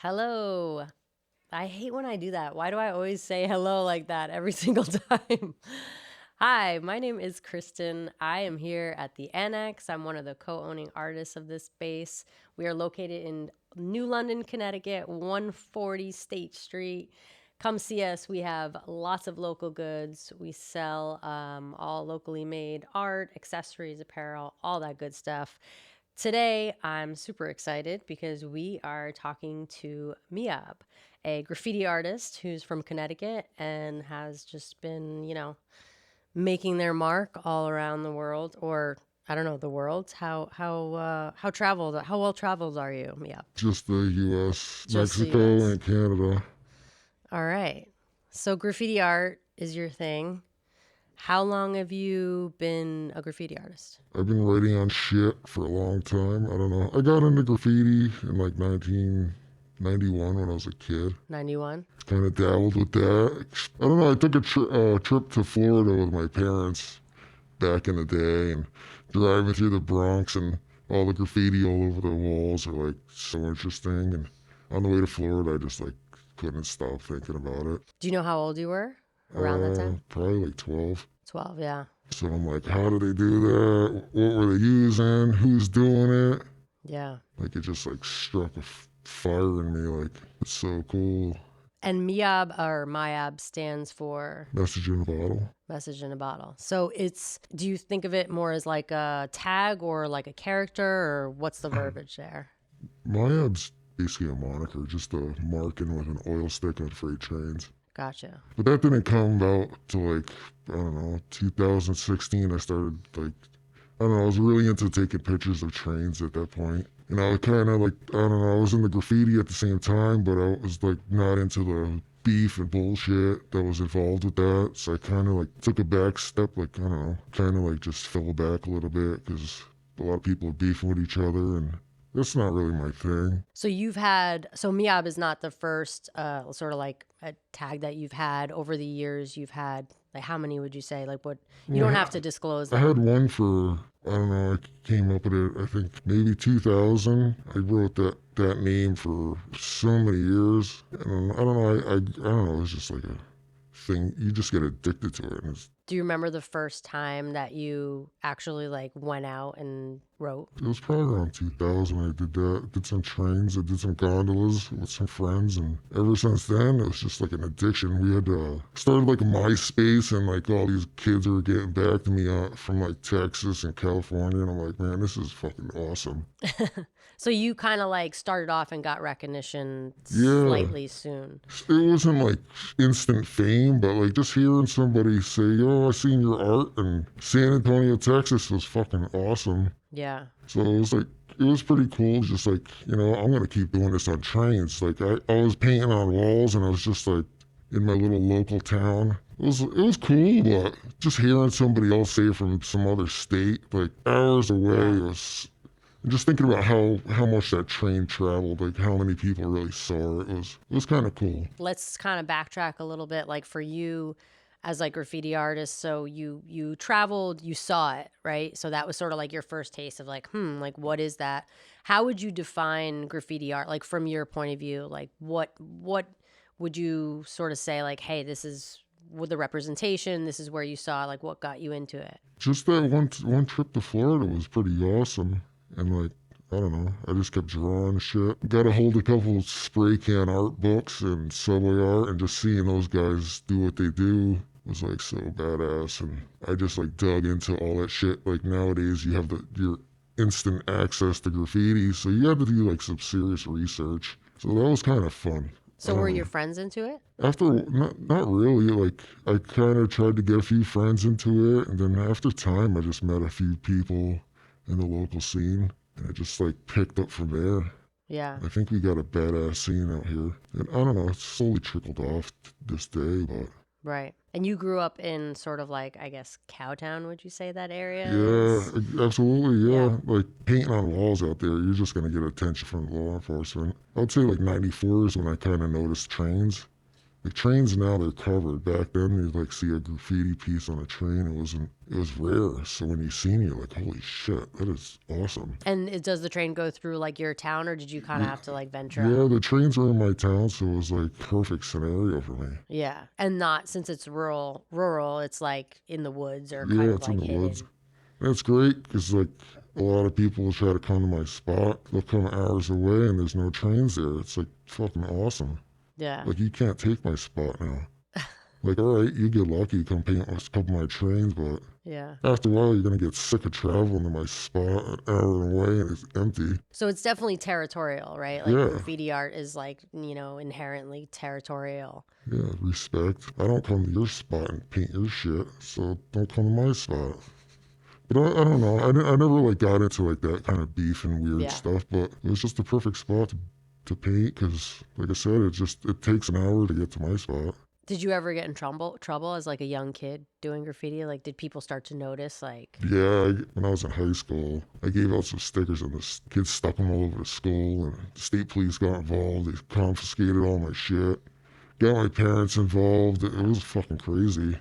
Hello. I hate when I do that. Why do I always say hello like that every single time? Hi, my name is Cristin. I am here at the Annex. I'm one of the co-owning artists of this space. We are located in New London, Connecticut, 140 State Street. Come see us. We have lots of local goods. We sell all locally made art, accessories, apparel, all that good stuff. Today, I'm super excited because we are talking to MIAB, a graffiti artist who's from Connecticut and has just been, making their mark all around the world, or I don't know, the world. How well traveled are you, MIAB? Just the U.S., Just the Mexico, U.S. and Canada. All right. So graffiti art is your thing. How long have you been a graffiti artist? I've been writing on shit for a long time. I don't know. I got into graffiti in like 1991 when I was a kid. 91? Kind of dabbled with that. I don't know. I took a trip to Florida with my parents back in the day and driving through the Bronx and all the graffiti all over the walls are like so interesting. And on the way to Florida, I just like couldn't stop thinking about it. Do you know how old you were around that time? Probably like 12. 12, yeah. So I'm like, how do they do that? What were they using? Who's doing it? Yeah. Like it just like struck a fire in me. Like it's so cool. And MIAB stands for Message in a bottle. message in a bottle. So do you think of it more as like a tag or like a character, or what's the verbiage there? MIAB's basically a moniker, just a marking with an oil stick on freight trains. Gotcha. But that didn't come about till like, I don't know, 2016. I started like, I don't know, I was really into taking pictures of trains at that point. And I was kind of like, I don't know, I was into graffiti at the same time, but I was like not into the beef and bullshit that was involved with that. So I kind of like took a back step, like, I don't know, kind of like just fell back a little bit because a lot of people are beefing with each other and that's not really my thing. So MIAB is not the first sort of like a tag that you've had over the years. You've had, like, how many would you say? Like, what, you don't have to disclose I them. had one for, I don't know, I came up with it, I think maybe 2000. I wrote that name for so many years. And I don't know, I don't know, it's just like a thing. You just get addicted to it. And Do you remember the first time that you actually like went out and wrote? it was probably around 2000 I did that. I did some trains, I did some gondolas with some friends. And ever since then, it was just like an addiction. We had started like a MySpace and like all these kids were getting back to me from like Texas and California. And I'm like, man, this is fucking awesome. So you kind of like started off and got recognition Yeah. slightly soon. It wasn't like instant fame, but like just hearing somebody say, yo, I seen your art in San Antonio, Texas was fucking awesome. Yeah. So it was like, it was pretty cool. Just like, I'm going to keep doing this on trains. Like I was painting on walls and I was just like in my little local town. It was cool, but just hearing somebody else say it from some other state, like hours away, it was, and just thinking about how much that train traveled, like how many people really saw it, it was kind of cool. Let's kind of backtrack a little bit. Like for you as like graffiti artist, so you traveled, you saw it, right? So that was sort of like your first taste of like, like what is that? How would you define graffiti art? Like from your point of view, like what would you sort of say like, hey, this is with the representation, this is where you saw, like what got you into it? Just that one trip to Florida was pretty awesome. And like, I don't know, I just kept drawing shit. Got a hold of a couple of spray can art books and subway art, and just seeing those guys do what they do was like so badass. And I just like dug into all that shit. Like nowadays you have your instant access to graffiti, so you had to do like some serious research. So that was kind of fun. So were your friends into it? After, not really, like I kind of tried to get a few friends into it, and then after time I just met a few people in the local scene, and it just like picked up from there. Yeah. I think we got a badass scene out here, and I don't know, it's slowly trickled off this day, but Right. And you grew up in sort of like, I guess, Cowtown, would you say that area yeah, is? absolutely, yeah. Yeah. Like painting on walls out there, you're just gonna get attention from law enforcement. I would say like '94 is when I kind of noticed trains. Like trains now, they're covered. Back then, you'd like see a graffiti piece on a train. It was rare. So when you seen it, you're like, holy shit, that is awesome. And does the train go through like your town, or did you kind of have to like venture Yeah, out? the trains were in my town, so it was like perfect scenario for me. Yeah. And not, since it's rural, it's like in the woods or kind Yeah, of it's in like the woods. hidden. That's great because like a lot of people will try to come to my spot. They'll come hours away and there's no trains there. It's like fucking awesome. Yeah. Like you can't take my spot now. Like, all right, you get lucky, you come paint a couple of my trains, but Yeah. after a while, you're gonna get sick of traveling to my spot an hour away and it's empty. So it's definitely territorial, right? Like Yeah, graffiti art is like, inherently territorial. yeah, respect. I don't come to your spot and paint your shit, so don't come to my spot. But I don't know. I never like got into like that kind of beef and weird Yeah. stuff. But it was just the perfect spot to paint because, like I said, it takes an hour to get to my spot. Did you ever get in trouble as like a young kid doing graffiti? Like, did people start to notice? Like, Yeah, when I was in high school, I gave out some stickers and the kids stuck them all over the school. And the state police got involved. They confiscated all my shit. Got my parents involved. It was fucking crazy.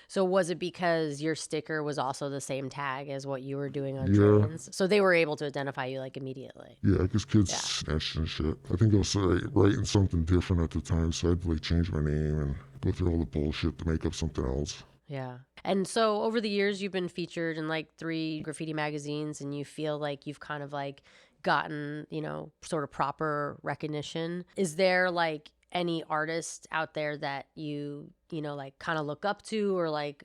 so was it because your sticker was also the same tag as what you were doing on Yeah. trains? So they were able to identify you like immediately. Yeah, because kids Yeah. snatched and shit. I think I was writing something different at the time, so I had to like change my name and go through all the bullshit to make up something else. Yeah. And so over the years, you've been featured in like 3 graffiti magazines, and you feel like you've kind of like gotten, sort of proper recognition. Is there like any artists out there that you like kind of look up to, or like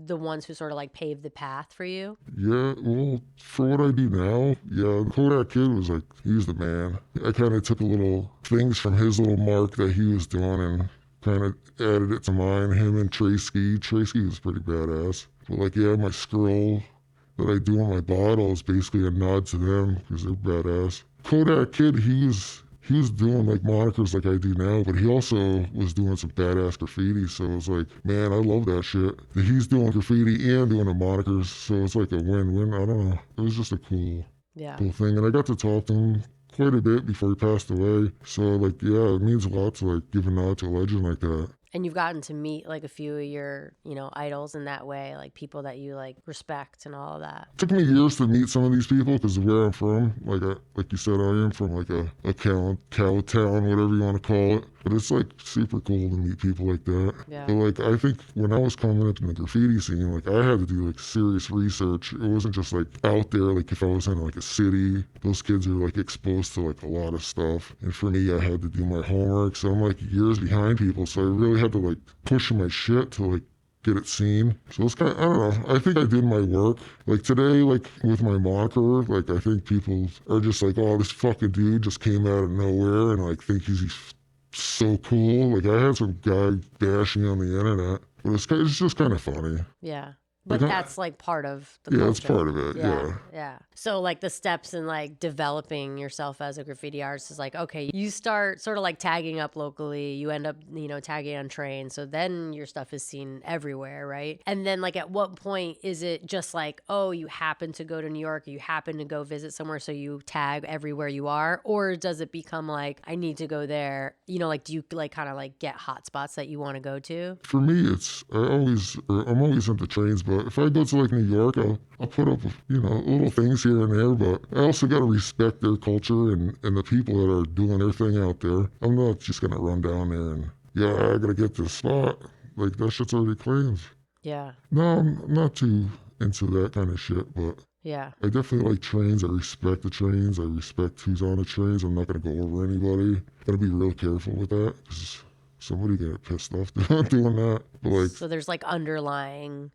the ones who sort of like paved the path for you? Yeah, well, for what I do now, yeah, Kodak Kid was like, he was the man. I kind of took a little things from his little mark that he was doing and kind of added it to mine. Him and Tracy was pretty badass. But like, yeah, my scroll that I do on my bottle is basically a nod to them because they're badass. Kodak Kid, he was doing like monikers like I do now, but he also was doing some badass graffiti. So it was like, man, I love that shit. He's doing graffiti and doing the monikers, so it's like a win-win. I don't know. It was just a cool thing, and I got to talk to him quite a bit before he passed away. So like, yeah, it means a lot to like give a nod to a legend like that. And you've gotten to meet like a few of your, idols in that way, like people that you like respect and all of that. It took me years to meet some of these people because of where I'm from. Like you said, I am from like a cow town, whatever you want to call it. But it's like super cool to meet people like that. Yeah. But like, I think when I was coming up in the graffiti scene, like I had to do like serious research. It wasn't just like out there. Like if I was in like a city, those kids are like exposed to like a lot of stuff. And for me, I had to do my homework. So I'm like years behind people. So I really had to like push my shit to like get it seen. So it's kind of, I don't know. I think I did my work. Like today, like with my moniker, like I think people are just like, oh, this fucking dude just came out of nowhere and like think he's so cool. Like I had some guy bashing me on the internet, but it's just kind of funny. Yeah. But Like, that's like part of the Yeah, culture. it's part of it. Yeah. Yeah. So like the steps in like developing yourself as a graffiti artist is like, okay, you start sort of like tagging up locally, you end up, tagging on trains. So then your stuff is seen everywhere, right? And then like at what point is it just like, oh, you happen to go to New York, or you happen to go visit somewhere, so you tag everywhere you are? Or does it become like, I need to go there? Like do you like kind of like get hot spots that you want to go to? For me, I'm always into trains, but if I go to like New York, I'll put up, little things here and there, but I also got to respect their culture and the people that are doing their thing out there. I'm not just going to run down there and, yeah, I got to get this spot. Like that shit's already claimed. Yeah. No, I'm not too into that kind of shit, but Yeah. I definitely like trains. I respect the trains. I respect who's on the trains. I'm not going to go over anybody. Got to be real careful with that because somebody get pissed off doing that. But like, So there's like underlying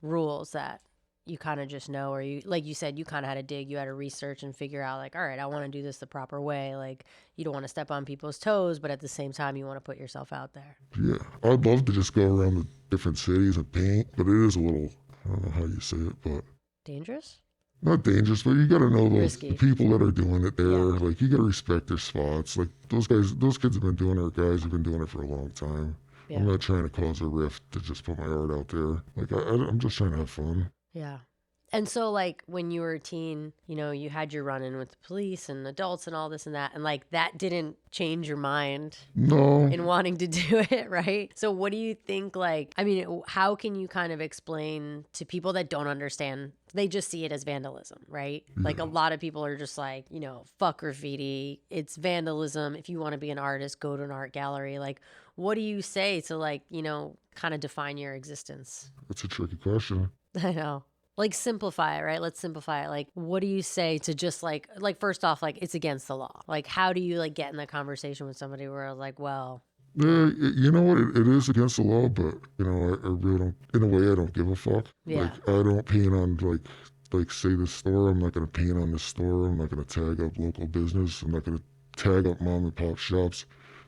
rules that you kind of just know, or you, like you said, you kind of had to dig, you had to research and figure out like, all right, I want to do this the proper way. Like you don't want to step on people's toes, but at the same time, you want to put yourself out there. yeah, I'd love to just go around the different cities and paint, but it is a little, I don't know how you say it, but Dangerous? not dangerous, but you got to know the Risky. people that are doing it there. Yeah. Like you got to respect their spots. Like those kids have been doing it, guys have been doing it for a long time. Yeah. I'm not trying to cause a rift to just put my art out there. Like I'm just trying to have fun. Yeah. And so, like, when you were a teen, you know, you had your run-in with the police and adults and all this and that, and, like, that didn't change your mind No. in wanting to do it, right? So what do you think, like, I mean, how can you kind of explain to people that don't understand? They just see it as vandalism, right? Like, a lot of people are just like, you know, fuck graffiti. It's vandalism. If you want to be an artist, go to an art gallery. Like, what do you say to, like, you know, kind of define your existence? That's a tricky question. I know. Like, simplify it, right? Let's simplify it. Like, what do you say to just like first off, like, it's against the law. Like, how do you like get in that conversation with somebody where like, well, Yeah, you know what? It is against the law, but you know, I really don't. In a way, I don't give a fuck. Yeah. Like, I don't paint on like say the store. I'm not gonna paint on the store. I'm not gonna tag up local business. I'm not gonna tag up mom and pop shops.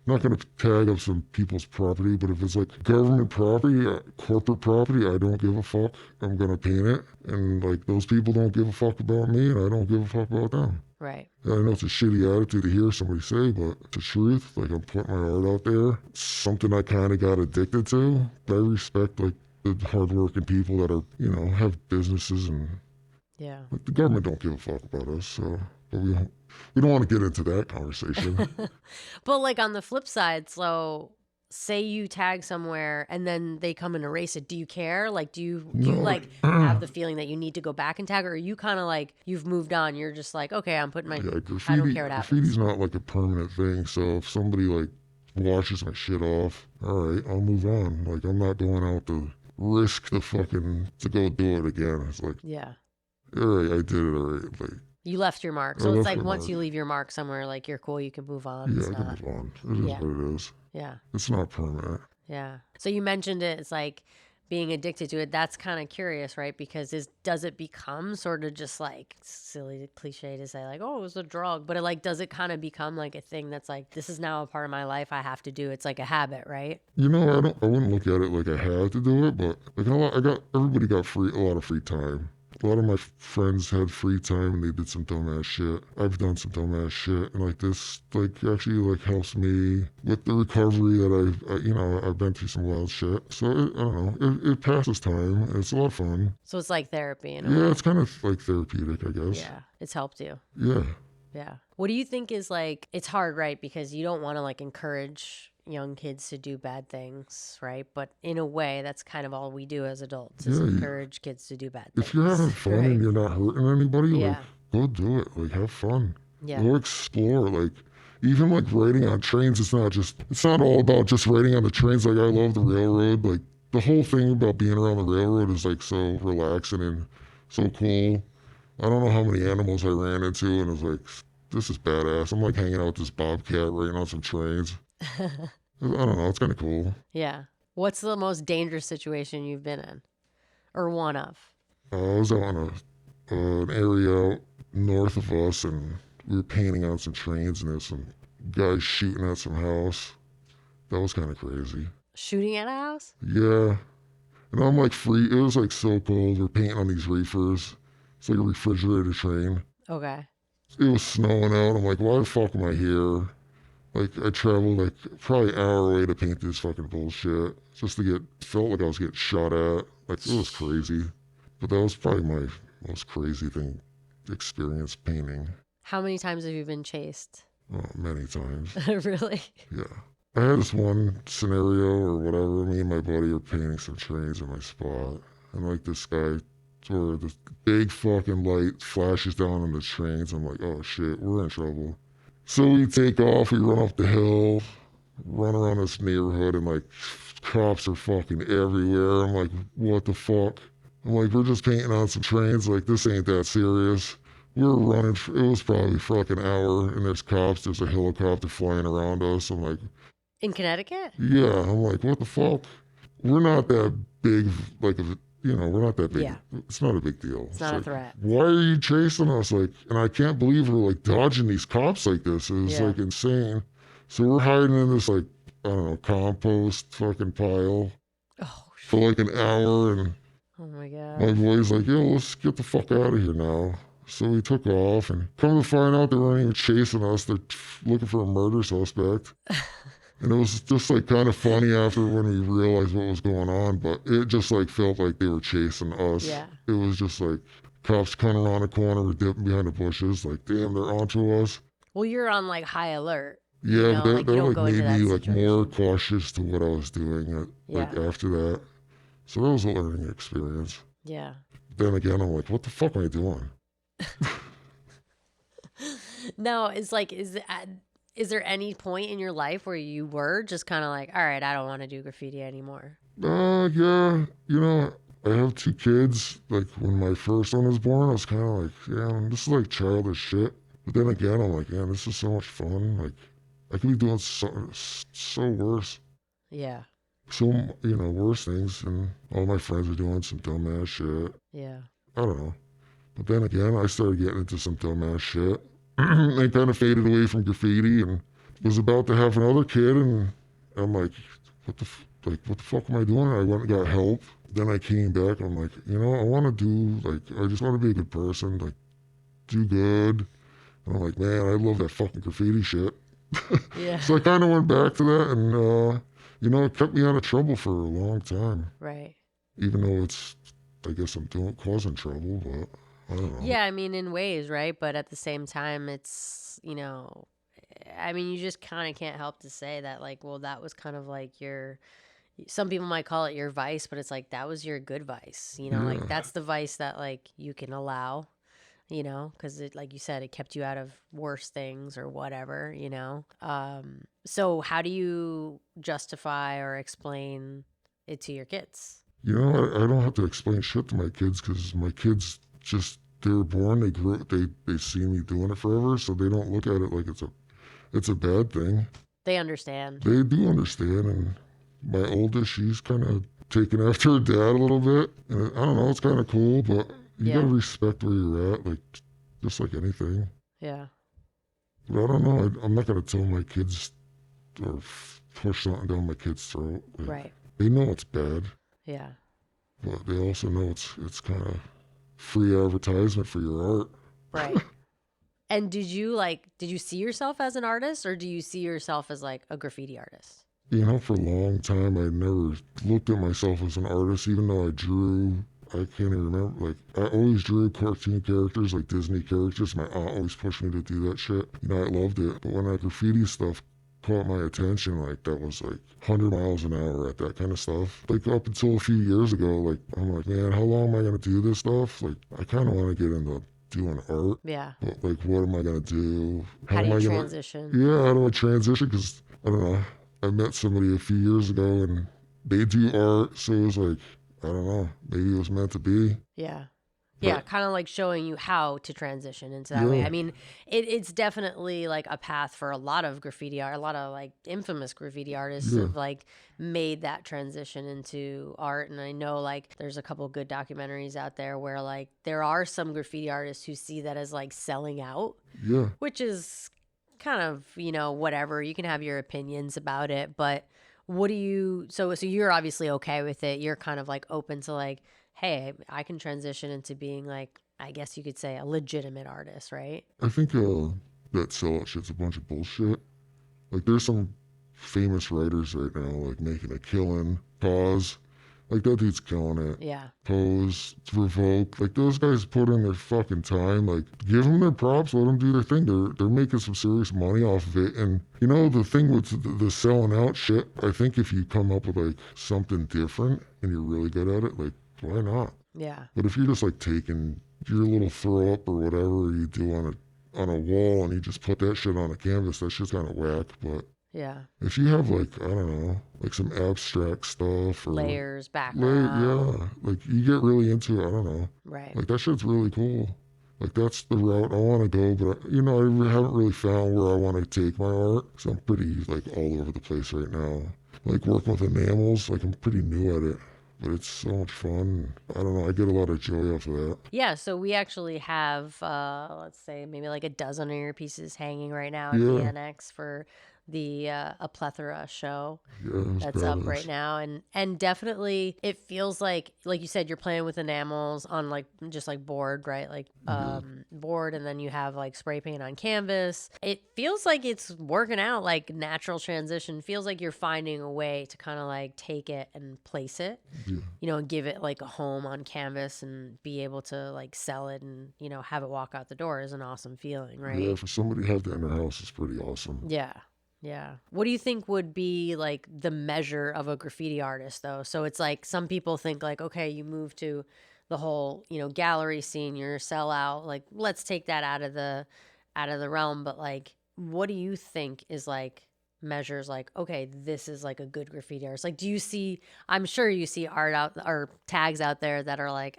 I'm not gonna tag up some people's property. But if it's like government property, corporate property, I don't give a fuck. I'm gonna paint it, and like those people don't give a fuck about me, and I don't give a fuck about them. right. I know it's a shitty attitude to hear somebody say, but it's the truth. Like, I'm putting my art out there. It's something I kind of got addicted to. But I respect, like, the hardworking people that are, you know, have businesses, and Yeah. like, the government don't give a fuck about us. So, but we don't want to get into that conversation. But like on the flip side, so say you tag somewhere and then they come and erase it. Do you care? Like, do you No, like have the feeling that you need to go back and tag, or are you kind of like you've moved on? You're just like, okay, I'm putting my. Yeah, I don't care what happens. graffiti's not like a permanent thing. So if somebody like washes my shit off, all right, I'll move on. Like, I'm not going out to risk the fucking to go do it again. It's like, Yeah. all right, I did it. All right, like, You left your mark. I So it's left like my once mark. you leave your mark somewhere, like you're cool, you can move on. Yeah, It's I can not. move on. It is Yeah. what it is. Yeah. It's not permanent. Yeah. So you mentioned it. It's like being addicted to it. That's kind of curious, right? Because does it become sort of just like silly cliche to say like, oh, it was a drug, but it like, does it kind of become like a thing that's like, this is now a part of my life. I have to do. It's like a habit, right? You know, I wouldn't look at it like I had to do it, but like everybody got a lot of free time. A lot of my friends had free time and they did some dumbass shit. I've done some dumbass shit, and like this, like actually like helps me with the recovery that you know, I've been through some wild shit. So I don't know, it passes time. And it's a lot of fun. So it's like therapy in a Yeah, way. it's kind of like therapeutic, I guess. Yeah. It's helped you. Yeah. Yeah. What do you think is like, it's hard, right? Because you don't want to like encourage young kids to do bad things, right? But in a way, that's kind of all we do as adults is Yeah, encourage kids to do bad things. If you're having fun right? and you're not hurting anybody, Yeah. like, go do it. Like, have fun. Yeah. Go explore. Like, even like riding on trains, it's not all about just riding on the trains. Like, I love the railroad. Like, the whole thing about being around the railroad is like so relaxing and so cool. I don't know how many animals I ran into, and it's like, this is badass. I'm like hanging out with this bobcat riding on some trains. I don't know. It's kind of cool. Yeah. What's the most dangerous situation you've been in? Or one of? I was out on an area out north of us, and we were painting on some trains, and there's some guys shooting at some house. That was kind of crazy. Shooting at a house? Yeah. And I'm like free. It was like so cold. We're painting on these reefers. It's like a refrigerator train. Okay. It was snowing out. I'm like, why the fuck am I here? Like, I traveled like probably an hour away to paint this fucking bullshit just to felt like I was getting shot at. Like, it was crazy. But that was probably my most crazy experience painting. How many times have you been chased? Oh, many times. Really? Yeah. I had this one scenario or whatever. Me and my buddy are painting some trains in my spot. And like this guy, where this big fucking light flashes down on the trains. I'm like, oh shit, we're in trouble. So we take off, we run up the hill, run around this neighborhood, and like cops are fucking everywhere. I'm like, what the fuck? I'm like, we're just painting on some trains. Like, this ain't that serious. We were running, it was probably fucking an hour, and there's a helicopter flying around us. I'm like, In Connecticut? yeah. I'm like, what the fuck? We're not that big, we're not that big. Yeah. It's not a big deal. It's not a like, threat. why are you chasing us? Like, and I can't believe we're like dodging these cops like this. It's Yeah. like insane. So we're hiding in this like, I don't know, compost fucking pile Oh, for like an hour, and oh my my God. boy's like, yo, let's get the fuck out of here now. So we took off, and come to find out they weren't even chasing us. They're looking for a murder suspect. And it was just like kind of funny after when we realized what was going on, but it just like felt like they were chasing us. Yeah. It was just like, cops coming around the corner or dipping behind the bushes. Like, damn, they're onto us. Well, you're on like high alert. Yeah, but Like that you don't like go into made me that like more situation. cautious to what I was doing. Like Yeah. after that, so that was a learning experience. Yeah. Then again, I'm like, what the fuck am I doing? No, it's like, is there any point in your life where you were just kind of like, all right, I don't want to do graffiti anymore? Yeah, you know, I have 2 kids. Like when my first one was born, I was kind of like, yeah, this is like childish shit. But then again, I'm like, man, this is so much fun. Like I could be doing so worse. Yeah. So, worse things. And all my friends are doing some dumbass shit. Yeah. I don't know. But then again, I started getting into some dumbass shit. I kind of faded away from graffiti and was about to have another kid. And I'm like, what the fuck am I doing? I went and got help. Then I came back. I'm like, I want to do, like, I just want to be a good person, like, do good. And I'm like, man, I love that fucking graffiti shit. Yeah. So I kind of went back to that, and it kept me out of trouble for a long time. Right. Even though I guess I'm causing trouble, but I don't know. Yeah, I mean, in ways, right? But at the same time, it's, I mean, you just kind of can't help to say that, like, well, that was kind of like some people might call it your vice, but it's like, that was your good vice, like, Yeah, that's the vice that, like, you can allow, because it, like you said, it kept you out of worse things or whatever, So how do you justify or explain it to your kids? I don't have to explain shit to my kids because my kids they were born, they grew, they see me doing it forever, so they don't look at it like it's a bad thing. They understand. They do understand, and my oldest, she's kind of taken after her dad a little bit, and I don't know, it's kind of cool, but you gotta respect where you're at, like just like anything. Yeah. But I don't know. I'm not gonna tell my kids or push something down my kid's throat. Like, Right. they know it's bad. Yeah. But they also know it's kind of free advertisement for your art. Right. And did you see yourself as an artist, or do you see yourself as like a graffiti artist? For a long time, I never looked at myself as an artist, even though I drew. I can't even remember. Like, I always drew cartoon characters, like Disney characters. My aunt always pushed me to do that shit. I loved it. But when that graffiti stuff caught my attention, like, that was like 100 miles an hour at that kind of stuff. Like, up until a few years ago, like, I'm like, man, how long am I going to do this stuff? Like, I kind of want to get into doing art. Yeah. But, like, what am I going to do? How do am you I transition? Yeah, how do I transition? Because, I don't know. I met somebody a few years ago, and they do art, so it was like, I don't know, maybe it was meant to be. Yeah. Yeah, kind of like showing you how to transition into that way. I mean, it's definitely like a path for a lot of graffiti art. A lot of like infamous graffiti artists have like made that transition into art. And I know like there's a couple good documentaries out there where like there are some graffiti artists who see that as like selling out. Yeah. Which is kind of, whatever. You can have your opinions about it, but what do you, so you're obviously okay with it. You're kind of like open to like, hey, I can transition into being like, I guess you could say a legitimate artist, right? I think that sellout shit's a bunch of bullshit. Like, there's some famous writers right now, like, making a killing. Pause. Like, that dude's killing it. Yeah. Pose, Revoke. Like, those guys put in their fucking time. Like, give them their props, let them do their thing. They're making some serious money off of it. And, the thing with the selling out shit, I think if you come up with, like, something different and you're really good at it, like, why not? Yeah. But if you're just, like, taking your little throw up or whatever you do on a wall and you just put that shit on a canvas, that shit's kind of whack. But yeah, if you have, like, I don't know, like some abstract stuff or layers, background, like you get really into it. I don't know, right? Like, that shit's really cool. Like, that's the route I want to go, but I haven't really found where I want to take my art. So I'm pretty like all over the place right now. Like, working with enamels, like, I'm pretty new at it. But it's so much fun. I don't know. I get a lot of joy off of that. Yeah. So we actually have, let's say, maybe like a dozen of your pieces hanging right now at the Annex for A Plethora show Yeah, it was that's up right badass. now, and definitely it feels like you said, you're playing with enamels on like just like board, right? Like Yeah. board, and then you have like spray paint on canvas. It feels like it's working out, like natural transition. Feels like you're finding a way to kind of like take it and place it, Yeah. and give it like a home on canvas and be able to like sell it and have it walk out the door is an awesome feeling, Yeah, right? for somebody to have that in their house is pretty awesome. Yeah. Yeah. What do you think would be like the measure of a graffiti artist though? So it's like some people think like, okay, you move to the whole, gallery scene, you're a sellout. Like, let's take that out of the realm. But like, what do you think is like measures like, okay, this is like a good graffiti artist? Like, I'm sure you see art out or tags out there that are like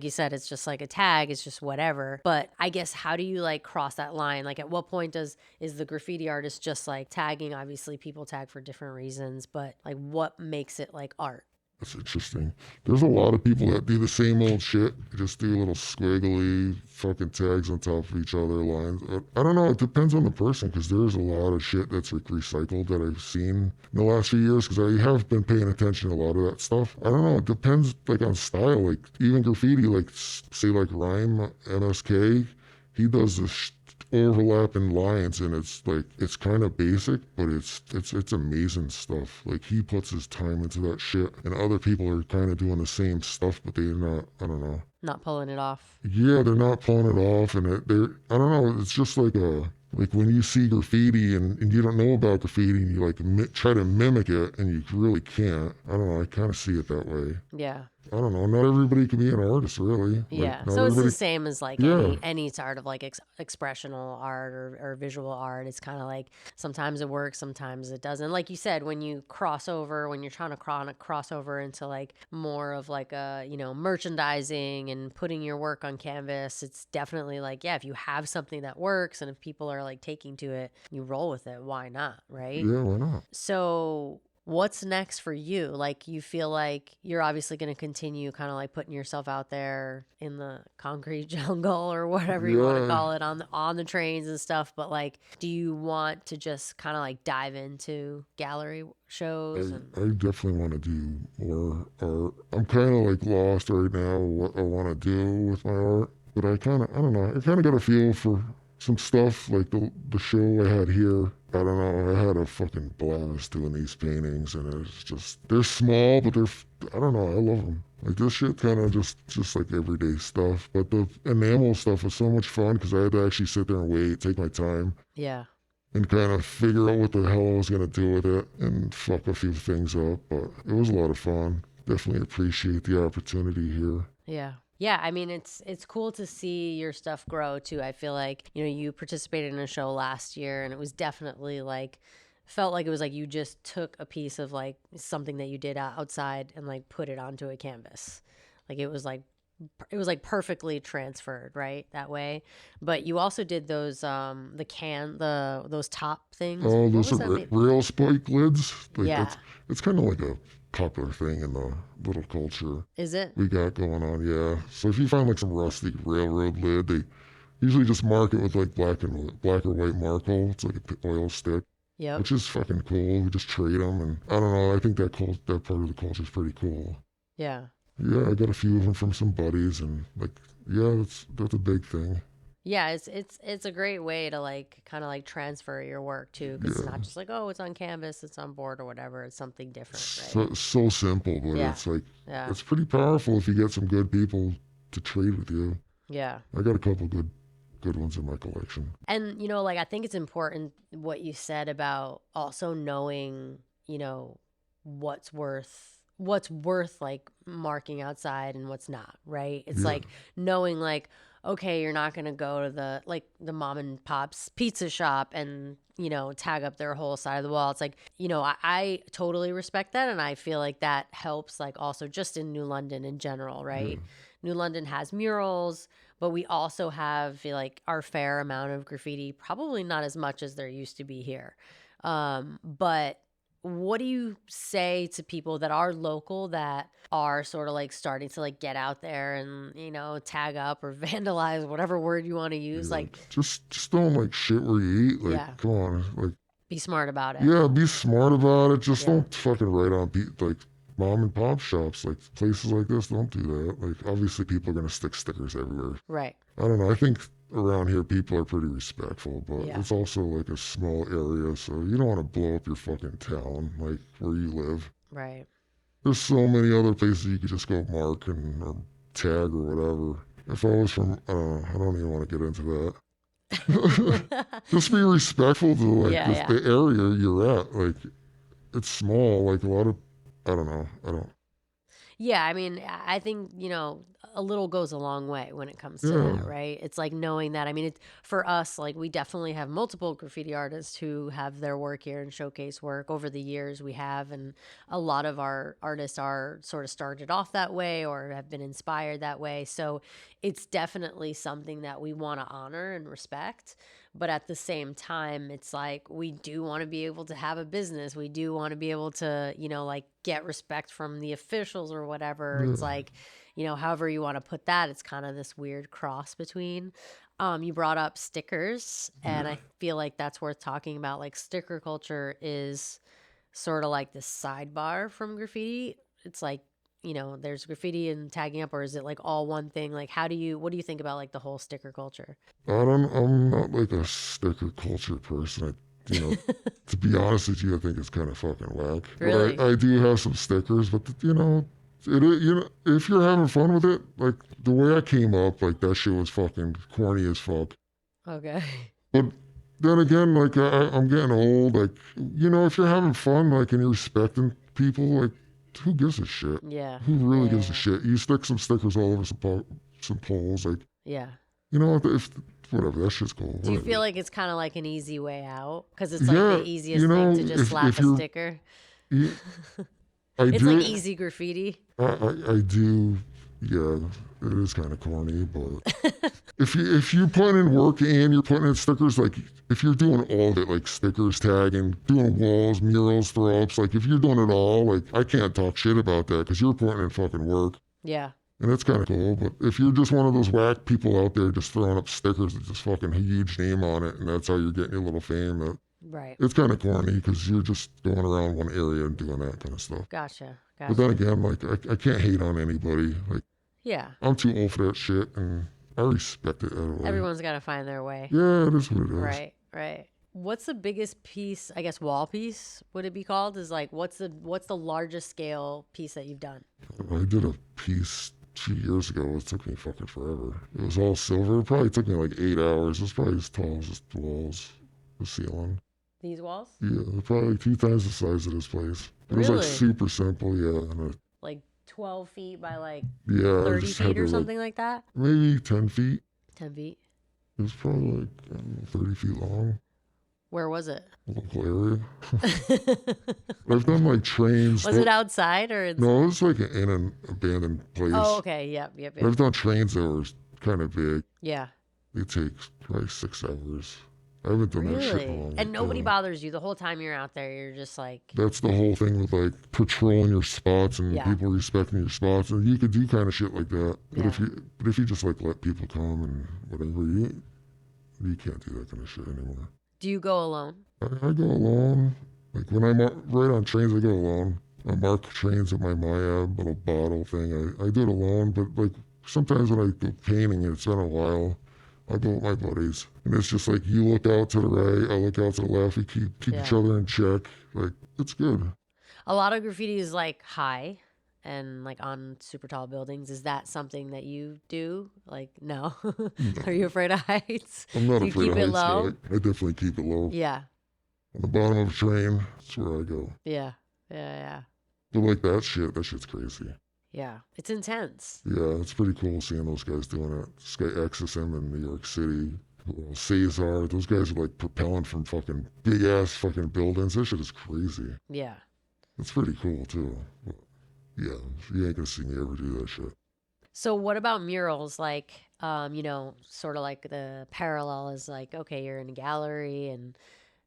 you said, it's just like a tag, it's just whatever. But I guess how do you like cross that line? Like at what point is the graffiti artist just like tagging? Obviously people tag for different reasons, but like what makes it like art? That's interesting. There's a lot of people that do the same old shit. Just do little squiggly fucking tags on top of each other lines. I don't know. It depends on the person because there's a lot of shit that's like recycled that I've seen in the last few years because I have been paying attention to a lot of that stuff. I don't know. It depends like on style. Like even graffiti, like say like Rhyme MSK, he does this overlapping lines and it's kind of basic but it's amazing stuff. Like he puts his time into that shit and other people are kind of doing the same stuff but they're not, I don't know, Not pulling it off. yeah, they're not pulling it off and they're, I don't know, it's just like when you see graffiti and you don't know about graffiti and you like try to mimic it and you really can't. I don't know, I kind of see it that way. Yeah. I don't know, not everybody can be an artist really. Yeah. Like not So it's the everybody. same as like Yeah. any sort of like expressional art or visual art. It's kind of like sometimes it works, sometimes it doesn't. Like you said, when you cross over, when you're trying to cross over into like more of like a, merchandising and putting your work on canvas, it's definitely like, yeah, if you have something that works and if people are like taking to it, you roll with it. Why not? Right. Yeah, why not? So what's next for you? Like you feel like you're obviously going to continue kind of like putting yourself out there in the concrete jungle or whatever you want to Yeah, call it on the trains and stuff, but like do you want to just kind of like dive into gallery shows and I definitely want to do more art. I'm kind of like lost right now what I want to do with my art, but I don't know. I kind of got a feel for some stuff like the show I had here. I don't know. I had a fucking blast doing these paintings, and it's just they're small, but I don't know. I love them. Like this shit, kind of just like everyday stuff. But the enamel stuff was so much fun because I had to actually sit there and wait, take my time yeah. and kind of figure out what the hell I was going to do with it and fuck a few things up. But it was a lot of fun. Definitely appreciate the opportunity here. Yeah. Yeah, I mean it's cool to see your stuff grow too. I feel like, you participated in a show last year and it was definitely like felt like it was like you just took a piece of like something that you did outside and like put it onto a canvas. Like it was like perfectly transferred, right? That way. But you also did those those top things. Oh, What those was are that made? rail spike lids. Like Yeah. it's kind of like a popular thing in the little culture Is it? we got going on. Yeah. So if you find like some rusty railroad lid, they usually just mark it with like black or white marble. It's like an oil stick, Yep. which is fucking cool. We just trade them, and I don't know. I think that part of the culture is pretty cool. Yeah. Yeah, I got a few of them from some buddies, and like, yeah, that's a big thing. Yeah, it's a great way to like kind of like transfer your work too, because it's Yeah, not just like, oh, it's on canvas, it's on board or whatever. It's something different, right? so simple, but Yeah, it's like yeah, it's pretty powerful if you get some good people to trade with you. yeah. I got a couple good ones in my collection. And like I think it's important what you said about also knowing, what's worth like marking outside and what's not, right? It's Yeah, like knowing like, okay, you're not gonna go to the mom and pop's pizza shop and tag up their whole side of the wall. It's like, I totally respect that, and I feel like that helps like also just in New London in general, yeah, right? New London has murals, but we also have like our fair amount of graffiti, probably not as much as there used to be here. But what do you say to people that are local that are sort of like starting to like get out there and tag up or vandalize, whatever word you want to use? yeah. Like, Just don't like shit where you eat. yeah, Like, come on, like Be smart about it. Yeah, be smart about it. Just Yeah. don't fucking write on like mom and pop shops, like places like this. Don't do that. Like obviously people are gonna stick stickers everywhere. Right. I don't know. I think around here people are pretty respectful, but Yeah. it's also like a small area, so you don't want to blow up your fucking town, like where you live. Right. There's so many other places you could just go mark and or tag or whatever. If I was from, I don't even want to get into that. Just be respectful to like Yeah. the area you're at. Like it's small. Like a lot of, I don't know. I don't. Yeah, I mean, I think, a little goes a long way when it comes to Yeah. that, right? It's like knowing that. I mean, it's for us, like we definitely have multiple graffiti artists who have their work here and showcase work over the years we have. And a lot of our artists are sort of started off that way or have been inspired that way. So it's definitely something that we want to honor and respect. But at the same time, it's like we do want to be able to have a business. We do want to be able to, like get respect from the officials or whatever. It's Yeah. like, however you want to put that, it's kind of this weird cross between. You brought up stickers, and Yeah. I feel like that's worth talking about. Like sticker culture is sort of like the sidebar from graffiti. It's like, there's graffiti and tagging up, or is it like all one thing? Like, what do you think about like the whole sticker culture? I'm not like a sticker culture person. To be honest with you, I think it's kind of fucking whack. Really? But I do have some stickers, but if you're having fun with it, like the way I came up, like that shit was fucking corny as fuck. Okay. But then again, like I'm getting old. Like if you're having fun, like and you're respecting people, like who gives a shit? Yeah. Who really gives a Yeah. shit? You stick some stickers all over some poles, like Yeah. if whatever, that shit's cool. Do you Whatever. feel like it's kind of like an easy way out? Because it's like Yeah, the easiest thing to just slap if a you're, sticker. yeah, I It's do. like easy graffiti. I do. Yeah, it is kind of corny, but if you put in work and you're putting in stickers, like if you're doing all of it, like stickers, tagging, doing walls, murals, throw ups, like if you're doing it all, like I can't talk shit about that because you're putting in fucking work. Yeah. And that's kind of cool, but if you're just one of those whack people out there just throwing up stickers with just fucking huge name on it, and that's how you're getting your little fame, Right. it's kind of corny because you're just going around one area and doing that kind of stuff. Gotcha. But then again, like I can't hate on anybody. Like Yeah. I'm too old for that shit, and I respect it. Everyone's got to find their way. Yeah, it is what it is. Right. Right. What's the biggest piece, I guess wall piece, would it be called? Is like what's the largest scale piece that you've done? I did a piece 2 years ago. It took me fucking forever. It was all silver. It probably took me like 8 hours. It was probably as tall as the walls, the ceiling. These walls? Yeah, probably 2 times the size of this place. It was like Really? super simple, yeah. And Like 12 feet by like yeah, I 30 just had feet or to, something like that? maybe 10 feet. 10 feet. It was probably like, I don't know, 30 feet long. Where was it? Local area. I've done like trains. Was it outside or inside? No, it was like in an abandoned place. Oh, okay. Yep. I've done trains that were kind of big. Yeah. They take probably 6 hours. I haven't done that shit in a Really? long And nobody time. bothers you the whole time you're out there. You're just like, That's the whole thing with like patrolling your spots and Yeah. people respecting your spots, and you could do kind of shit like that. But Yeah. if you just like let people come and whatever, you can't do that kind of shit anymore. do you go alone? I go alone. Like when I ride on trains, I go alone. I mark trains with my MIAB little bottle thing. I do it alone, but like sometimes when I go painting, it's been a while. I go with my buddies, and it's just like you look out to the right, I look out to the left. We keep Yeah. each other in check. Like it's good. A lot of graffiti is like high and like on super tall buildings. Is that something that you do? Like, no. Are you afraid of heights? I'm not Do you afraid keep of it heights. low? But I definitely keep it low. Yeah. On the bottom of a train, that's where I go. Yeah. Yeah. But like that shit's crazy. Yeah. It's intense. Yeah, it's pretty cool seeing those guys doing it. This guy XSM in New York City. Cesar, those guys are like propelling from fucking big ass fucking buildings. That shit is crazy. Yeah. It's pretty cool too. But yeah, you ain't gonna see me ever do that shit. So what about murals? Like, sort of like the parallel is like, okay, you're in a gallery, and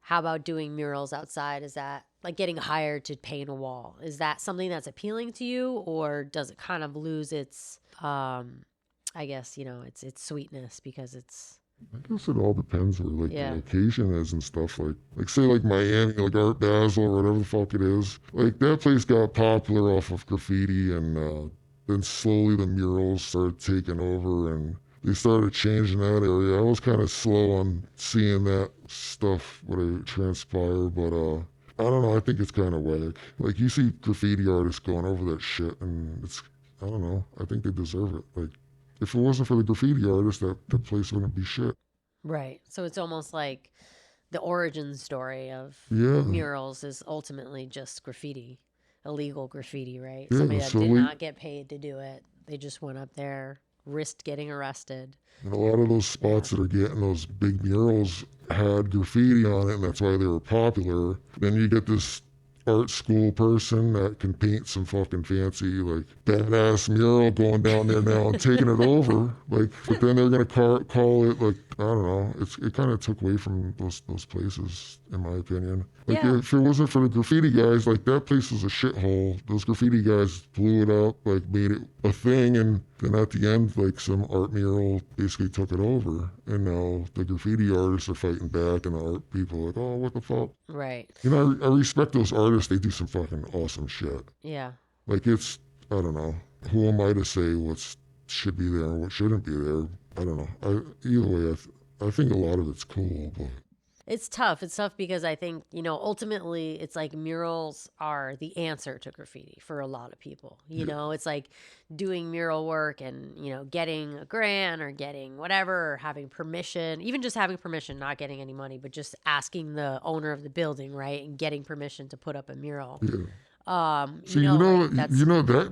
how about doing murals outside? Is that like getting hired to paint a wall? Is that something that's appealing to you, or does it kind of lose its, I guess, its sweetness because it's I guess it all depends where like the Yeah. location is and stuff. Like say like Miami, like Art Basel or whatever the fuck it is. Like that place got popular off of graffiti, and then slowly the murals started taking over, and they started changing that area. I was kind of slow on seeing that stuff when it transpire, but I don't know. I think it's kind of whack. Like you see graffiti artists going over that shit, and it's I don't know. I think they deserve it. Like if it wasn't for the graffiti artists, that place wouldn't be shit. Right. So it's almost like the origin story of Yeah, murals is ultimately just graffiti, illegal graffiti, right? yeah. Somebody that So did we not get paid to do it. They just went up there, risked getting arrested. and a lot of those Yeah. spots that are getting those big murals had graffiti on it, and that's why they were popular. Then you get this art school person that can paint some fucking fancy, like, badass mural going down there now and taking it over. Like, but then they're gonna call it like I don't know. It kind of took away from those places, in my opinion. Like Yeah. if it wasn't for the graffiti guys, like that place was a shithole. Those graffiti guys blew it up, like made it a thing, and then at the end, like some art mural basically took it over, and now the graffiti artists are fighting back, and the art people are like, oh, what the fuck? Right. You know, I respect those artists. They do some fucking awesome shit. Yeah. Like it's, I don't know. Who am I to say what should be there and what shouldn't be there? I don't know. Either way, I think a lot of it's cool, but It's tough. It's tough because I think, ultimately it's like murals are the answer to graffiti for a lot of people. It's like doing mural work and, getting a grant or getting whatever, or having permission, even just having permission, not getting any money, but just asking the owner of the building, right? And getting permission to put up a mural. yeah. See, Like that's,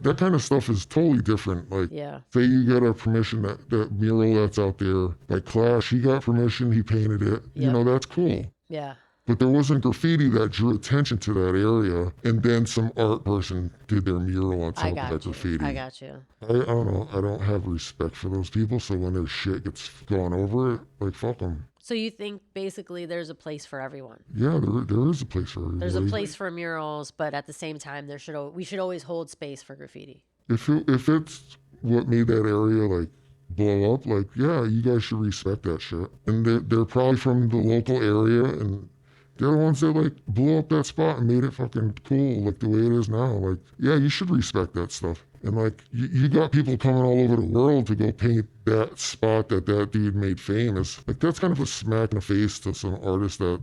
that kind of stuff is totally different. Like, yeah, say you get a permission that mural that's out there, like Clash, he got permission, he painted it. Yep. That's cool. yeah, But there wasn't graffiti that drew attention to that area, and then some art person did their mural on top of that graffiti. I got you. I don't know. I don't have respect for those people. So when their shit gets gone over it, like fuck them. So you think basically there's a place for everyone? Yeah, there is a place for everybody. There's a place for murals, but at the same time, we should always hold space for graffiti. If it's what made that area like blow up, like yeah, you guys should respect that shit. And they're probably from the local area, and they're the ones that like blew up that spot and made it fucking cool, like the way it is now. Like yeah, you should respect that stuff. And like you got people coming all over the world to go paint that spot that dude made famous. Like that's kind of a smack in the face to some artist that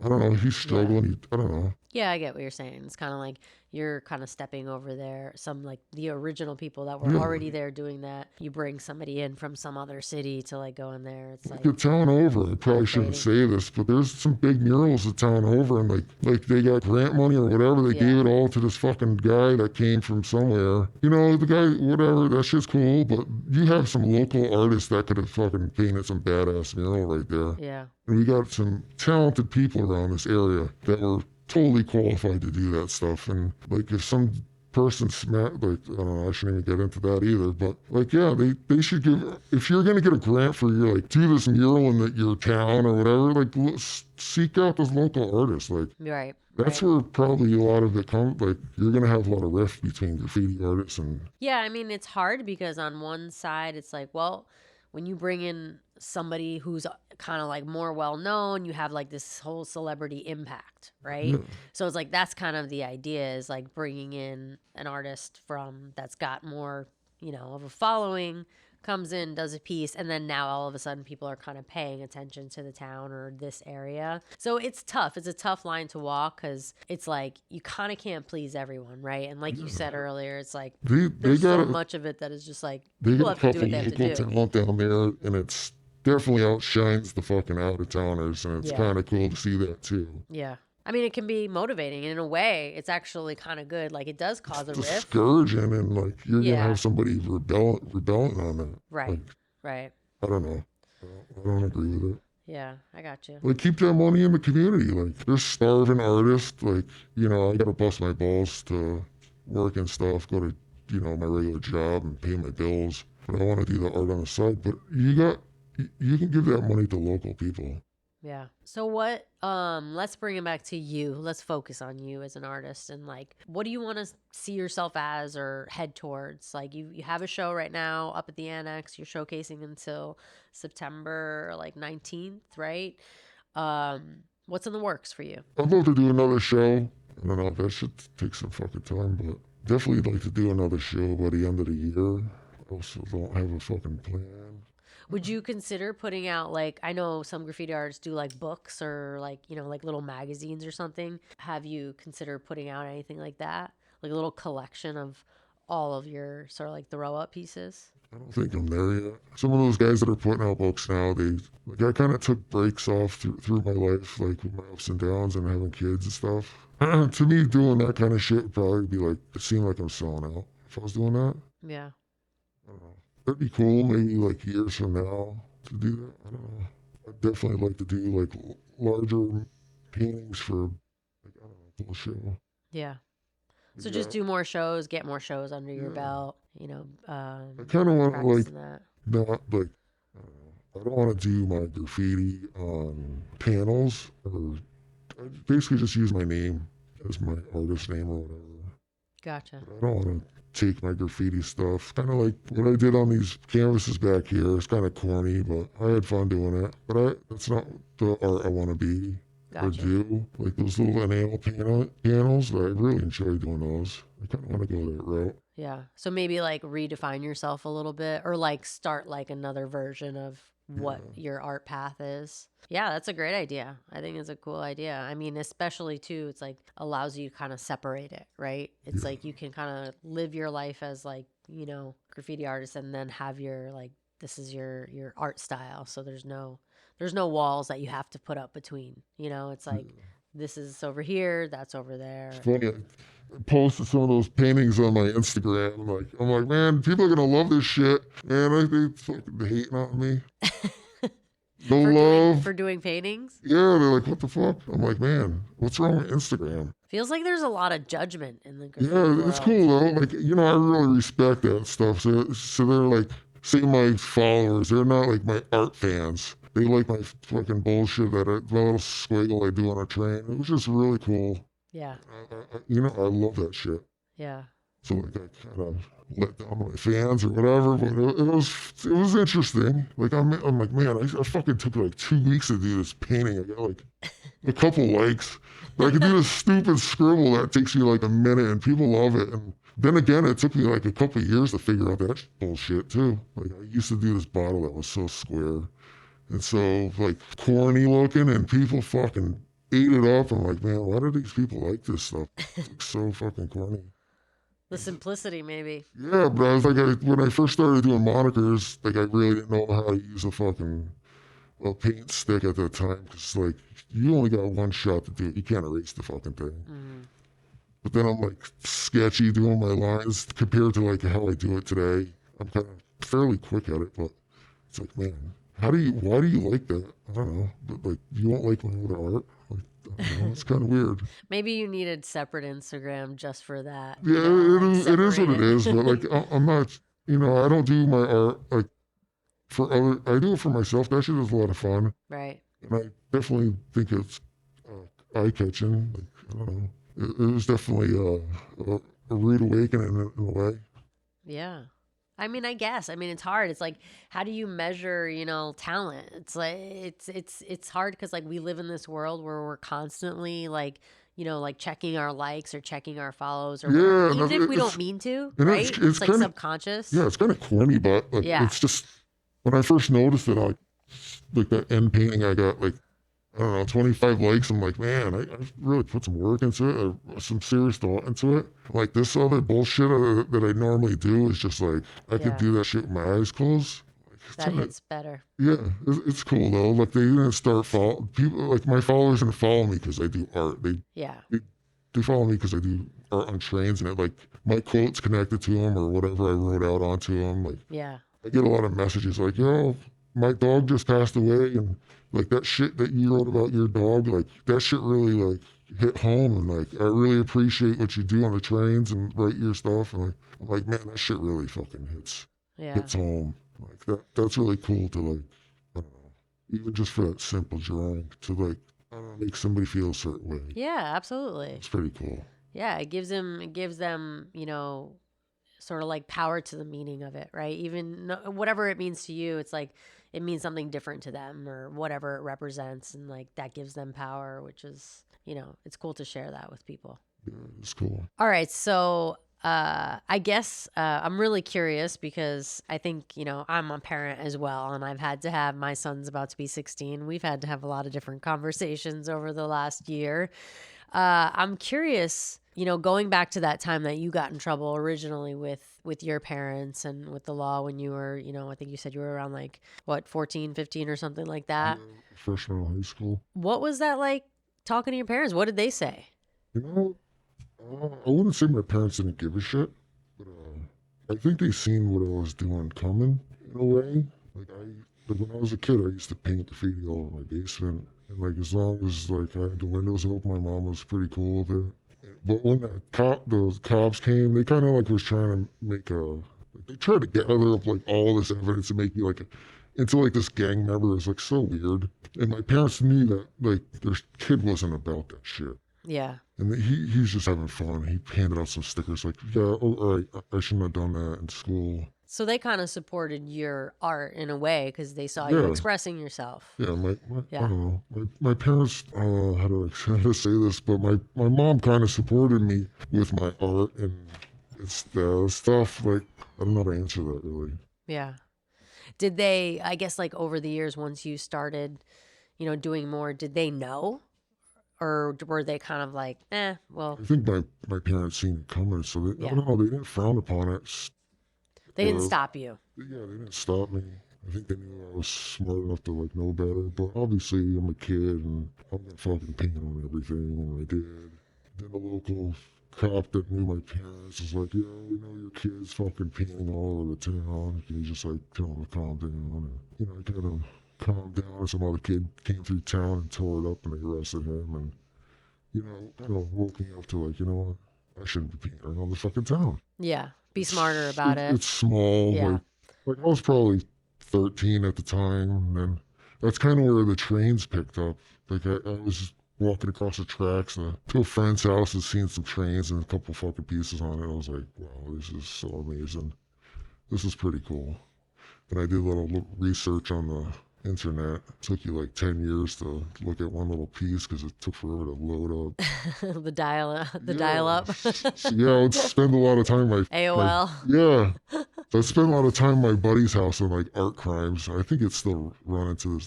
I don't know. He's struggling. I don't know. Yeah, I get what you're saying. It's kind of like you're kind of stepping over there. Some like the original people that were already there doing that. You bring somebody in from some other city to like go in there. It's like the town over. I probably shouldn't say this, but there's some big murals the town over, and like they got grant money or whatever. They gave it all to this fucking guy that came from somewhere. The guy, whatever. That shit's cool, but you have some local artists that could have fucking painted some badass mural right there. Yeah. And we got some talented people around this area that were totally qualified to do that stuff. And like if some person like I don't know, I shouldn't even get into that either, but like yeah, they should give, if you're gonna get a grant for your like do this mural in your town or whatever, like seek out those local artists. Like Right. that's where probably a lot of it comes. Like you're gonna have a lot of rift between graffiti artists and Yeah, I mean it's hard because on one side it's like, well, when you bring in somebody who's kind of like more well known, you have like this whole celebrity impact, right? yeah. So it's like that's kind of the idea, is like bringing in an artist that's got more, of a following, comes in, does a piece, and then now all of a sudden people are kind of paying attention to the town or this area. So it's tough. It's a tough line to walk because it's like you kind of can't please everyone, right? And like you said earlier, it's like there's so much of it that is just like they people got a have to do couple what they have to local do. talent down there, and it's definitely outshines the fucking out of towners, and it's kind of cool to see that too. Yeah. I mean, it can be motivating, and in a way, it's actually kind of good. Like, it does cause a rift. Discouraging, and like you're gonna have somebody rebelling on that. Right. Like, Right. I don't know. I don't agree with it. Yeah, I got you. Like keep that money in the community. Like there's starving artists. Like I gotta bust my balls to work and stuff. Go to my regular job and pay my bills. But I want to do the art on the side. But you can give that money to local people. Yeah. So what let's bring it back to you. Let's focus on you as an artist and like what do you want to see yourself as or head towards? Like you have a show right now up at the Annex. You're showcasing until September like 19th, right? What's in the works for you? I'd love to do another show. I don't know, that should take some fucking time, but definitely like to do another show by the end of the year. I also don't have a fucking plan. Would you consider putting out like I know some graffiti artists do like books or like, like little magazines or something. Have you considered putting out anything like that? Like a little collection of all of your sort of like throw up pieces? I don't think I'm there yet. Some of those guys that are putting out books now, I kind of took breaks off through my life, like with my ups and downs and having kids and stuff. To me, doing that kind of shit would probably be like, it seemed like I'm selling out if I was doing that. Yeah. I don't know. That'd be cool, maybe like years from now to do that. I don't know. I'd definitely like to do like larger paintings for, like, I don't know, bullshit. Yeah. So Yeah. just do more shows, get more shows under your Yeah. belt, I kind of want to like, practicing that. not like, I don't know. I don't want to do my graffiti on panels or I basically just use my name as my artist name or whatever. Gotcha. But I don't want to take my graffiti stuff. Kind of like what I did on these canvases back here. It's kind of corny, but I had fun doing it. But that's not the art I want to be or Gotcha. do. Like those little enamel panels, I really enjoy doing those. I kind of want to go that route. Yeah. So maybe like redefine yourself a little bit or like start like another version of what your art path is. Yeah, that's a great idea. I think it's a cool idea. I mean, especially too, it's like allows you to kind of separate it, right? It's like you can kind of live your life as like, graffiti artist and then have your like this is your art style. So there's no walls that you have to put up between. It's like this is over here, that's over there. It's funny. I posted some of those paintings on my Instagram. I'm like, man, people are gonna love this shit. Man, they fucking hating on me. For doing paintings? Yeah, they're like, what the fuck? I'm like, man, what's wrong with Instagram? Feels like there's a lot of judgment in the graffiti Yeah, it's cool though. Like, I really respect that stuff. So they're like, say my followers, they're not like my art fans. They like my fucking bullshit my little squiggle I do on a train. It was just really cool. Yeah. I love that shit. Yeah. So like I kind of let down my fans or whatever, but it was interesting. Like I'm like, man, I fucking took like 2 weeks to do this painting. I got like a couple likes. But I could do this stupid scribble that takes me like a minute and people love it. And then again, it took me like a couple years to figure out that bullshit too. Like I used to do this bottle that was so square and so like corny looking and people fucking ate it up. I'm like, man, why do these people like this stuff? It's so fucking corny. The simplicity, maybe. Yeah, but I was like, when I first started doing monikers, like I really didn't know how to use a fucking paint stick at that time because like you only got one shot to do it. You can't erase the fucking thing. Mm-hmm. But then I'm like sketchy doing my lines compared to like how I do it today. I'm kind of fairly quick at it, but it's like, man, why do you like that? I don't know, but like you won't like my older art. Like, I don't know, it's kind of weird. Maybe you needed separate Instagram just for that. Yeah, it is what it is. But like, I'm not. I don't do my art like for other. I do it for myself. That shit is a lot of fun. Right. And I definitely think it's eye catching. Like, I don't know. It was definitely a rude awakening in a way. Yeah. I mean, I guess. I mean, it's hard. It's like, how do you measure, talent? It's like, it's hard because like we live in this world where we're constantly like, like checking our likes or checking our follows or whatever, even if we don't mean to, right? It's like kinda, subconscious. Yeah, it's kind of corny, but like, it's just, when I first noticed it, like that end painting I got like, I don't know, 25 likes. I'm like, man, I really put some work into it, or some serious thought into it. Like this other bullshit that I normally do is just like, I could do that shit with my eyes closed. Like, that hits better. Yeah, it's cool though. Like they didn't start people, like my followers didn't follow me because I do art. They follow me because I do art on trains and it like my quotes connected to them or whatever I wrote out onto them. Like, I get a lot of messages like, my dog just passed away and like that shit that you wrote about your dog, like that shit really like hit home and like I really appreciate what you do on the trains and write your stuff and like I'm like, man, that shit really fucking hits home. Like that's really cool to like, I don't know. even just for that simple drawing to like, I don't know, make somebody feel a certain way. Yeah, absolutely. It's pretty cool. Yeah, it gives them, sort of like power to the meaning of it, right? Even whatever it means to you, it's like it means something different to them or whatever it represents. And like that gives them power, which is, it's cool to share that with people. Yeah, it's cool. All right. So I guess I'm really curious because I think, I'm a parent as well. And I've had to have, my son's about to be 16. We've had to have a lot of different conversations over the last year. I'm curious, going back to that time that you got in trouble originally with your parents and with the law when you were, I think you said you were around like, 14, 15 or something like that. Yeah, freshman in high school. What was that like talking to your parents? What did they say? I wouldn't say my parents didn't give a shit, but I think they seen what I was doing coming in a way. Like when I was a kid, I used to paint graffiti all in my basement, and like as long as like I had the windows open, my mom was pretty cool with it. But when the cops came, they kind of like was trying to make they tried to gather up like all this evidence and make me like into like this gang member. It's like so weird, and my parents knew that like their kid wasn't about that shit. Yeah. And he's just having fun. He handed out some stickers like, yeah, oh, all right, I shouldn't have done that in school. So they kind of supported your art in a way because they saw you expressing yourself. Yeah, I don't know. My parents, how to say this, but my mom kind of supported me with my art and it's stuff. Like, I don't know how to answer that really. Yeah. Did they, I guess like over the years, once you started, doing more, did they know? Or were they kind of like, well. I think my parents seen it coming, so I don't know, they didn't frown upon it. They didn't stop you. Yeah, they didn't stop me. I think they knew I was smart enough to like know better, but obviously I'm a kid and I'm gonna fucking paint on everything, and I did. Then the local cop that knew my parents was like, yeah, we know your kid's fucking painting all over the town. Can you just like tell him to calm down? And, I kind of calmed down, and some other kid came through town and tore it up and they arrested him, and kind of woke me up to like, you know what, I shouldn't be painting on the fucking town. Yeah, be smarter about it. It's small. Yeah. Like I was probably 13 at the time, and then that's kind of where the trains picked up. Like I was walking across the tracks to a friend's house and seeing some trains and a couple fucking pieces on it. I was like, wow, this is so amazing. This is pretty cool. And I did a little research on the internet. It took you like 10 years to look at one little piece because it took forever to load up. the dial up. Yeah, I would spend a lot of time AOL. Yeah. So I spent a lot of time at my buddy's house on like art crimes. I think it's still running to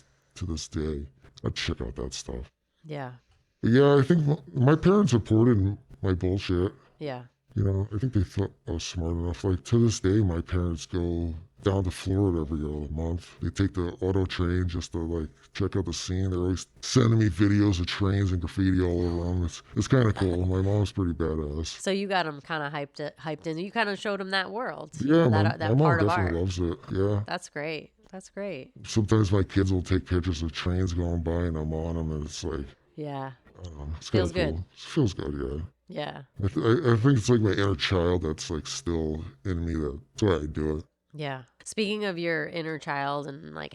this day. I'd check out that stuff. Yeah. But yeah, I think my parents supported my bullshit. Yeah. I think they thought I was smart enough. Like to this day, my parents go down to Florida every other month. They take the auto train just to like check out the scene. They're always sending me videos of trains and graffiti all around. It's kind of cool. My mom's pretty badass. So you got them kind of hyped in. You kind of showed them that world. Yeah, that my mom part of definitely art. loves it. Yeah. That's great. That's great. Sometimes my kids will take pictures of trains going by and I'm on them, and it's like, yeah. I don't know. It's Feels cool. good. It feels good, yeah. Yeah. I think it's like my inner child that's like still in me. That's why I do it. Yeah. Speaking of your inner child and like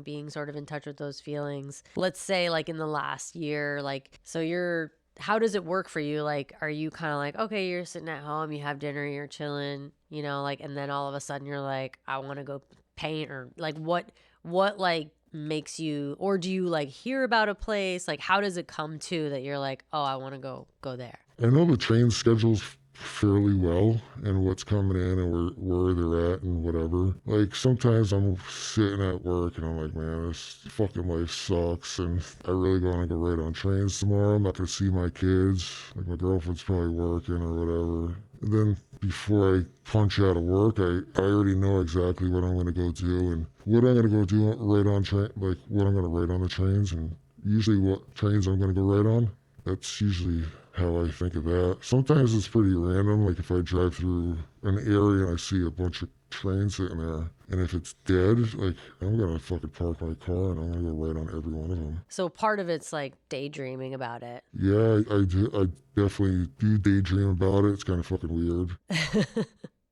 being sort of in touch with those feelings, let's say like in the last year, like, so how does it work for you? Like, are you kind of like, okay, you're sitting at home, you have dinner, you're chilling, like, and then all of a sudden you're like, I want to go paint, or like what like makes you, or do you like hear about a place? Like, how does it come to that you're like, oh, I want to go there? I know the train schedules fairly well and what's coming in and where they're at and whatever. Like sometimes I'm sitting at work and I'm like, man, this fucking life sucks and I really want to go right on trains tomorrow. I'm not going to see my kids. Like my girlfriend's probably working or whatever. And then before I punch out of work, I already know exactly what I'm going to go do and what I'm going to go do right on train, like what I'm going to write on the trains, and usually what trains I'm going to go right on. That's usually how I think of that. Sometimes it's pretty random, like if I drive through an area and I see a bunch of trains sitting there, and if it's dead, like I'm gonna fucking park my car and I'm gonna go right on every one of them. So part of it's like daydreaming about it. Yeah, I definitely do daydream about it. It's kind of fucking weird.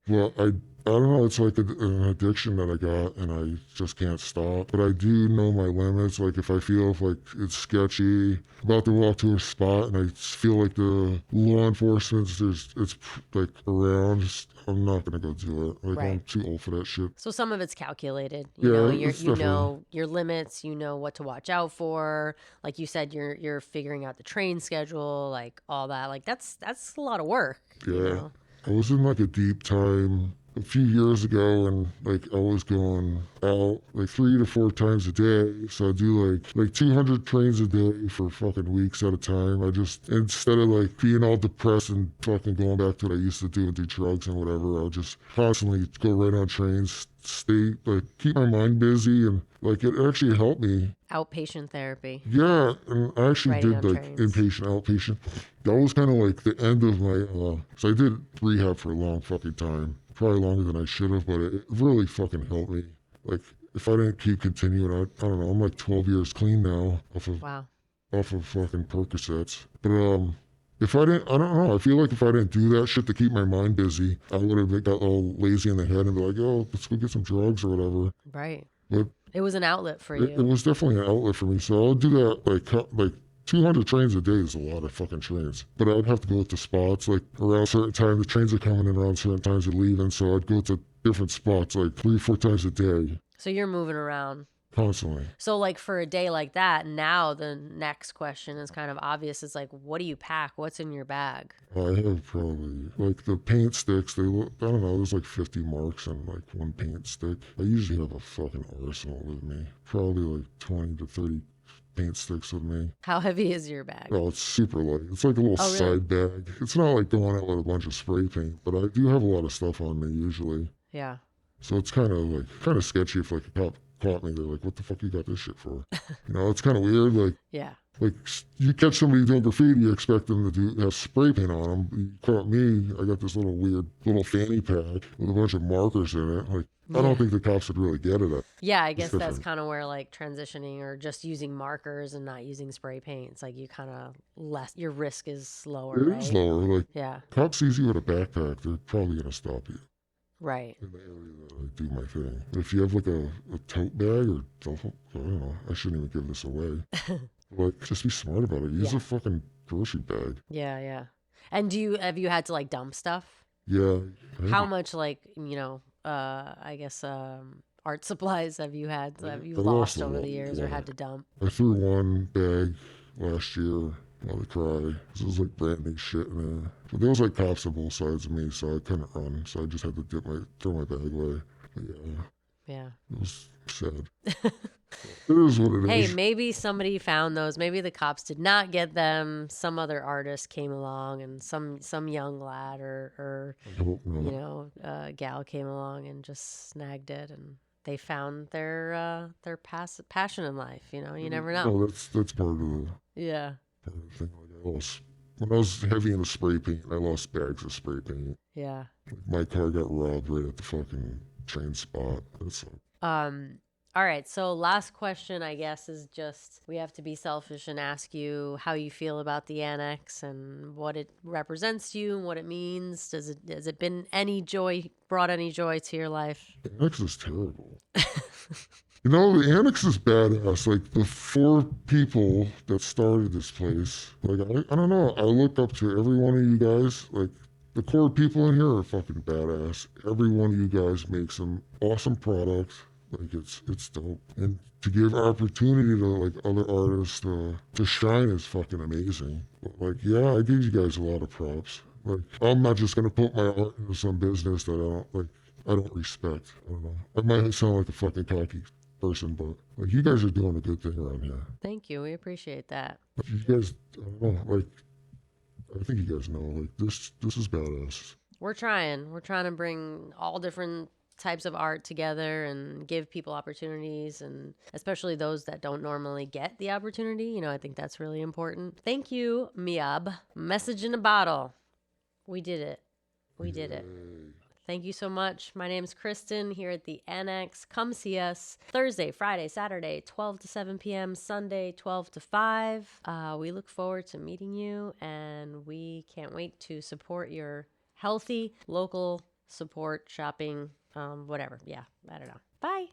Well, I I don't know, it's like an addiction that I got and I just can't stop. But I do know my limits. Like if I feel like it's sketchy, about to walk to a spot and I feel like the law enforcement it's like around, I'm not gonna go do it. Like I'm Right. too old for that shit. So some of it's calculated. Yeah, You're it's you definitely, know your limits, you know what to watch out for. Like you said, you're figuring out the train schedule, like all that. Like that's a lot of work, yeah. I was in like a deep time a few years ago and like I was going out like 3 to 4 times a day. So I do like 200 trains a day for fucking weeks at a time. I just, instead of like being all depressed and fucking going back to what I used to do and do drugs and whatever, I'll just constantly go right on trains, stay, like keep my mind busy, and like it actually helped me. Outpatient therapy, Yeah, and I actually riding did on like trains. inpatient, outpatient. That was kind of like the end of my, so I did rehab for a long fucking time. Probably longer than I should have, but it really fucking helped me. Like, if I didn't keep continuing, I don't know, I'm like 12 years clean now Wow. off of fucking Percocets. But, if I didn't, I don't know, I feel like if I didn't do that shit to keep my mind busy, I would have got all lazy in the head and be like, oh, let's go get some drugs or whatever. Right. But It was an outlet for it you. was definitely an outlet for me. So I'll do that like 200 trains a day is a lot of fucking trains. But I'd have to go to spots like around certain time. The trains are coming in around certain times and leaving. So I'd go to different spots like 3 or 4 times a day So you're moving around. constantly. So like for a day like that, now the next question is kind of obvious. It's like, what do you pack? What's in your bag? I have probably like the paint sticks. They look, I don't know. There's like 50 marks on like one paint stick. I usually have a fucking arsenal with me. Probably like 20 to 30 paint sticks with me. How heavy is your bag? Oh, it's super light. It's like a little Oh, really? side bag. It's not like going out with a bunch of spray paint, but I do have a lot of stuff on me usually. Yeah. So it's kind of sketchy if like a cop caught me. They're like, "What the fuck you got this shit for?" You know, it's kind of weird. Yeah. Like you catch somebody doing graffiti, you expect them to have spray paint on them. You caught me. I got this little weird little fanny pack with a bunch of markers in it. Like I Yeah. don't think the cops would really get it. Yeah, I It's guess that's different. kind of where like transitioning or just using markers and not using spray paint. It's like you kind of less, your risk is lower, It is right? lower. Like Yeah. cop sees you with a backpack, they're probably gonna stop you. Right. In the area that I do my thing. But if you have like a tote bag or duffel, I don't know, I shouldn't even give this away. Like, just be smart about it. Use Yeah. a fucking grocery bag. Yeah. Yeah. And have you had to like dump stuff? Yeah. How much like, I guess, art supplies have you have you I lost lost a over lot. the years or had to dump? I threw one bag last year while I cry. This was like brand new shit in there. But there was like cops on both sides of me, so I couldn't run. So I just had to throw my bag away. But yeah, Yeah. it was sad. It is what it Hey, is. maybe somebody found those. Maybe the cops did not get them. Some other artist came along, and some young lad or I hope not. gal came along and just snagged it, and they found their passion in life. You never know. No, that's Yeah, part of the thing. Like I lost when I was heavy into spray paint. I lost bags of spray paint. yeah. Like my car got robbed right at the fucking train spot. That's All right. So last question, I guess, is just we have to be selfish and ask you how you feel about the annex and what it represents to you and what it means. Has it brought any joy to your life? the annex is terrible. You know, the annex is badass. Like the 4 people that started this place. Like I don't know. I look up to every one of you guys. Like the core people in here are fucking badass. Every one of you guys makes some awesome products. Like it's dope. And to give opportunity to like other artists to shine is fucking amazing. But, like yeah, I give you guys a lot of props. Like I'm not just gonna put my art into some business that I don't respect. I don't know. I might sound like a fucking cocky person, but like you guys are doing a good thing around here. Thank you. We appreciate that. Like, you guys, I don't know, like I think you guys know, like this is badass. We're trying. We're trying to bring all different types of art together and give people opportunities, and especially those that don't normally get the opportunity. I think that's really important. Thank you, MIAB. Message in a bottle. We did it. We did it. Thank you so much. My name is Cristin here at the Annex. Come see us Thursday, Friday, Saturday, 12 to 7 p.m., Sunday, 12 to 5. We look forward to meeting you, and we can't wait to support your healthy local support shopping, whatever. Yeah, I don't know. Bye.